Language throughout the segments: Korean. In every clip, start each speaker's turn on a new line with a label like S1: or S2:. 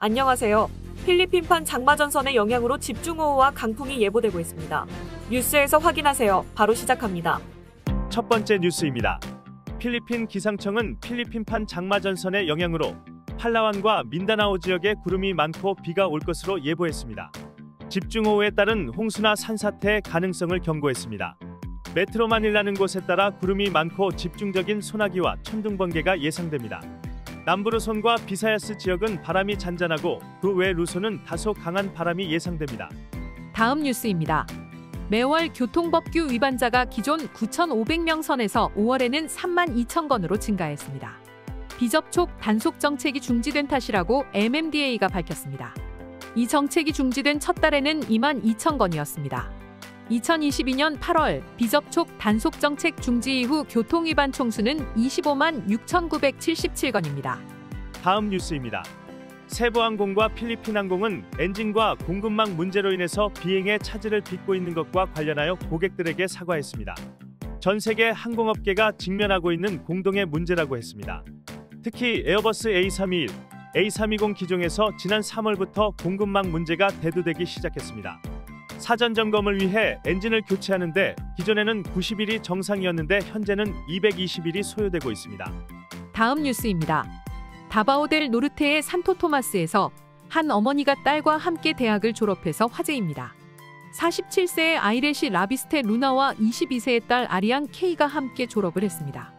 S1: 안녕하세요. 필리핀판 장마전선의 영향으로 집중호우와 강풍이 예보되고 있습니다. 뉴스에서 확인하세요. 바로 시작합니다.
S2: 첫 번째 뉴스입니다. 필리핀 기상청은 필리핀판 장마전선의 영향으로 팔라완과 민다나오 지역에 구름이 많고 비가 올 것으로 예보했습니다. 집중호우에 따른 홍수나 산사태의 가능성을 경고했습니다. 메트로 마닐라는 곳에 따라 구름이 많고 집중적인 소나기와 천둥 번개가 예상됩니다. 남부 루손과 비사야스 지역은 바람이 잔잔하고 그 외 루손은 다소 강한 바람이 예상됩니다.
S3: 다음 뉴스입니다. 매월 교통법규 위반자가 기존 9,500명 선에서 5월에는 32,000건으로 증가했습니다. 비접촉 단속 정책이 중지된 탓이라고 MMDA가 밝혔습니다. 이 정책이 중지된 첫 달에는 22,000건이었습니다. 2022년 8월 비접촉 단속 정책 중지 이후 교통위반 총수는 25만 6,977건입니다.
S2: 다음 뉴스입니다. 세부항공과 필리핀항공은 엔진과 공급망 문제로 인해서 비행에 차질을 빚고 있는 것과 관련하여 고객들에게 사과했습니다. 전 세계 항공업계가 직면하고 있는 공동의 문제라고 했습니다. 특히 에어버스 A321, A320 기종에서 지난 3월부터 공급망 문제가 대두되기 시작했습니다. 사전 점검을 위해 엔진을 교체하는데 기존에는 90일이 정상이었는데 현재는 220일이 소요되고 있습니다.
S3: 다음 뉴스입니다. 다바오델 노르테의 산토토마스에서 한 어머니가 딸과 함께 대학을 졸업해서 화제입니다. 47세의 아이렛이 라비스테 루나와 22세의 딸 아리앙 케이가 함께 졸업을 했습니다.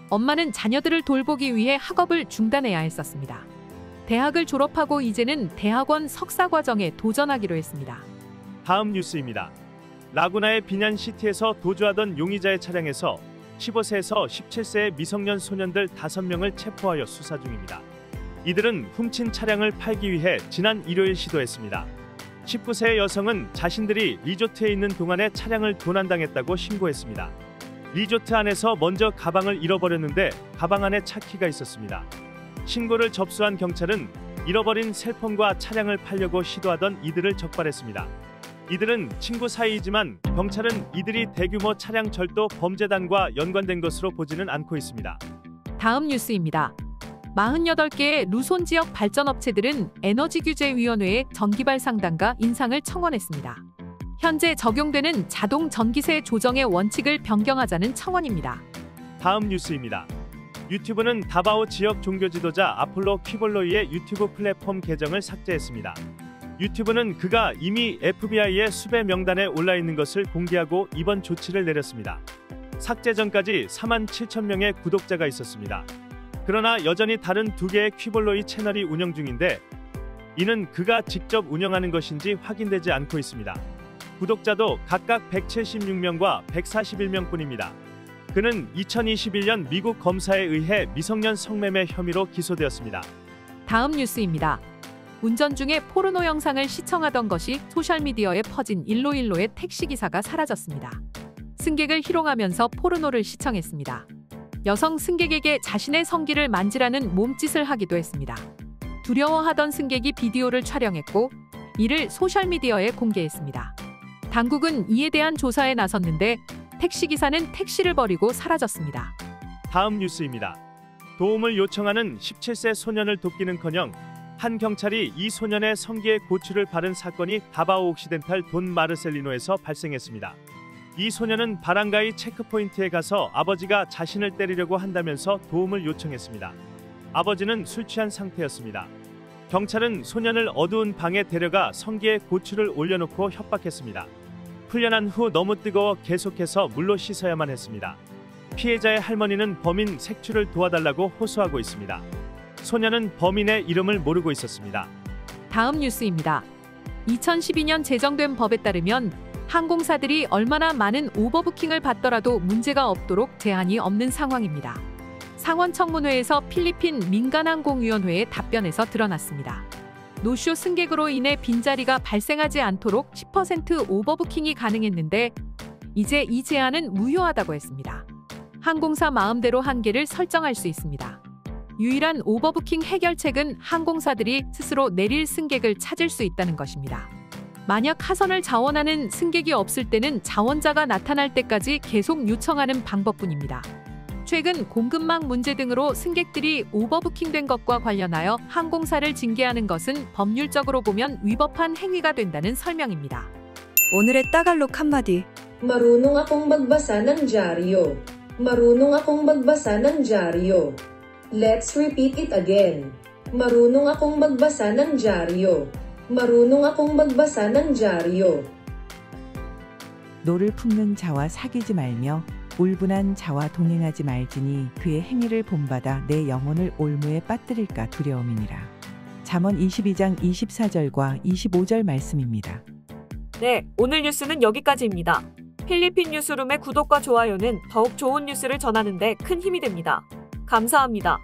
S3: 엄마는 자녀들을 돌보기 위해 학업을 중단해야 했었습니다. 대학을 졸업하고 이제는 대학원 석사 과정에 도전하기로 했습니다.
S2: 다음 뉴스입니다. 라구나의 비냔시티에서 도주하던 용의자의 차량에서 15세에서 17세의 미성년 소년들 5명을 체포하여 수사 중입니다. 이들은 훔친 차량을 팔기 위해 지난 일요일 시도했습니다. 19세의 여성은 자신들이 리조트에 있는 동안에 차량을 도난당했다고 신고했습니다. 리조트 안에서 먼저 가방을 잃어버렸는데 가방 안에 차키가 있었습니다. 신고를 접수한 경찰은 잃어버린 셀폰과 차량을 팔려고 시도하던 이들을 적발했습니다. 이들은 친구 사이이지만 경찰은 이들이 대규모 차량 절도 범죄단과 연관된 것으로 보지는 않고 있습니다.
S3: 다음 뉴스입니다. 48개의 루손 지역 발전업체들은 에너지규제위원회에 전기발 상단가 인상을 청원했습니다. 현재 적용되는 자동 전기세 조정의 원칙을 변경하자는 청원입니다.
S2: 다음 뉴스입니다. 유튜브는 다바오 지역 종교 지도자 아폴로 퀴볼로이의 유튜브 플랫폼 계정을 삭제했습니다. 유튜브는 그가 이미 FBI의 수배 명단에 올라 있는 것을 공개하고 이번 조치를 내렸습니다. 삭제 전까지 4만 7천 명의 구독자가 있었습니다. 그러나 여전히 다른 2개의 퀴볼로이 채널이 운영 중인데 이는 그가 직접 운영하는 것인지 확인되지 않고 있습니다. 구독자도 각각 176명과 141명뿐입니다. 그는 2021년 미국 검사에 의해 미성년 성매매 혐의로 기소되었습니다.
S3: 다음 뉴스입니다. 운전 중에 포르노 영상을 시청하던 것이 소셜미디어에 퍼진 일로일로의 택시기사가 사라졌습니다. 승객을 희롱하면서 포르노를 시청했습니다. 여성 승객에게 자신의 성기를 만지라는 몸짓을 하기도 했습니다. 두려워하던 승객이 비디오를 촬영했고 이를 소셜미디어에 공개했습니다. 당국은 이에 대한 조사에 나섰는데 택시기사는 택시를 버리고 사라졌습니다.
S2: 다음 뉴스입니다. 도움을 요청하는 17세 소년을 돕기는커녕 한 경찰이 이 소년의 성기에 고추를 바른 사건이 다바오 옥시덴탈 돈 마르셀리노에서 발생했습니다. 이 소년은 바랑가이 체크포인트에 가서 아버지가 자신을 때리려고 한다면서 도움을 요청했습니다. 아버지는 술 취한 상태였습니다. 경찰은 소년을 어두운 방에 데려가 성기에 고추를 올려놓고 협박했습니다. 훈련한 후 너무 뜨거워 계속해서 물로 씻어야만 했습니다. 피해자의 할머니는 범인 색출을 도와달라고 호소하고 있습니다. 소년은 범인의 이름을 모르고 있었습니다.
S3: 다음 뉴스입니다. 2012년 제정된 법에 따르면 항공사들이 얼마나 많은 오버부킹을 받더라도 문제가 없도록 제한이 없는 상황입니다. 상원청문회에서 필리핀 민간항공위원회의 답변에서 드러났습니다. 노쇼 승객으로 인해 빈자리가 발생하지 않도록 10% 오버부킹이 가능했는데 이제 이 제한은 무효하다고 했습니다. 항공사 마음대로 한계를 설정할 수 있습니다. 유일한 오버부킹 해결책은 항공사들이 스스로 내릴 승객을 찾을 수 있다는 것입니다. 만약 하선을 자원하는 승객이 없을 때는 자원자가 나타날 때까지 계속 요청하는 방법뿐입니다. 최근 공급망 문제 등으로 승객들이 오버부킹된 것과 관련하여 항공사를 징계하는 것은 법률적으로 보면 위법한 행위가 된다는 설명입니다.
S4: 오늘의 따갈록 한마디.
S5: Marunong akong magbasa ng dyaryo. Marunong akong magbasa ng dyaryo. Let's repeat it again. Marunong akong magbasa ng dyaryo. Marunong akong magbasa ng dyaryo.
S6: 노를 품는 자와 사귀지 말며 울분한 자와 동행하지 말지니 그의 행위를 본받아 내 영혼을 올무에 빠뜨릴까 두려움이니라. 잠언 22장 24절과 25절 말씀입니다.
S1: 네, 오늘 뉴스는 여기까지입니다. 필리핀 뉴스룸의 구독과 좋아요는 더욱 좋은 뉴스를 전하는 데 큰 힘이 됩니다. 감사합니다.